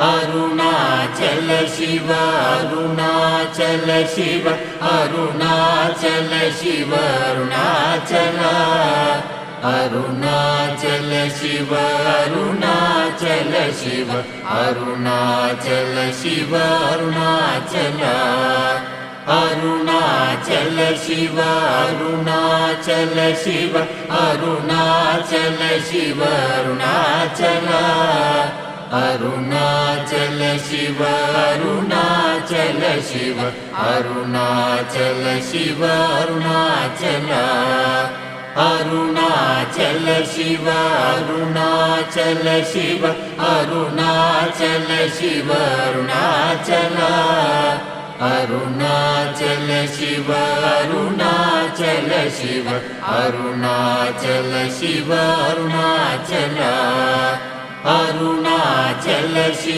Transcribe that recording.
Arunachal Shiva Arunachal Shiva Arunachal Shiva Arunachal Arunachal Shiva Arunachal Shiva Arunachal Shiva Arunachal Arunachal Shiva Arunachal Shiva Arunachal Shiva Arunachal Arunachal Shiva Arunachal Shiva Arunachal Shiva Arunachal Arunachal Shiva Arunachal Shiva Arunachal Shiva Arunachal Arunachal Shiva Arunachal Shiva Arunachal Shiva Arunachal Arunachal Shiva